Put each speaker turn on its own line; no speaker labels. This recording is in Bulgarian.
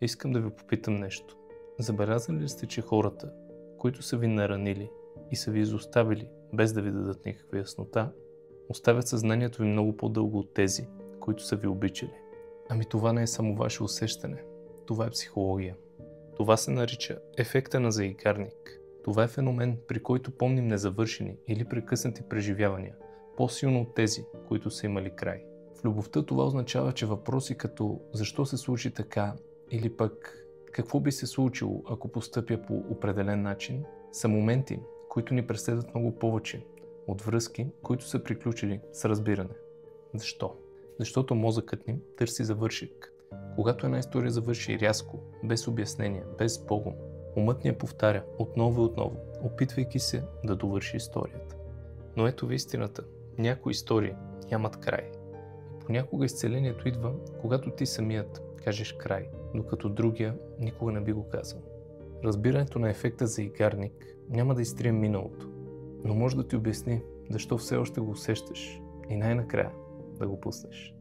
Искам да ви попитам нещо. Забелязали ли сте, че хората, които са ви наранили и са ви изоставили, без да ви дадат никаква яснота, оставят съзнанието ви много по-дълго от тези, които са ви обичали? Ами това не е само ваше усещане. Това е психология. Това се нарича ефекта на заигарник. Това е феномен, при който помним незавършени или прекъснати преживявания, по-силно от тези, които са имали край. В любовта това означава, че въпроси като защо се случи така или пък какво би се случило, ако постъпя по определен начин, са моменти, които ни преследват много повече от връзки, които са приключили с разбиране. Защо? Защото мозъкът ни търси завършек. Когато една история завърши рязко, без обяснение, без погон, умът ни я повтаря отново и отново, опитвайки се да довърши историята. Но ето ви истината. Някои истории нямат край. Понякога изцелението идва, когато ти самият кажеш край, докато другия никога не би го казал. Разбирането на ефекта заигарник няма да изтрие миналото, но може да ти обясни защо все още го усещаш и най-накрая да го пуснеш.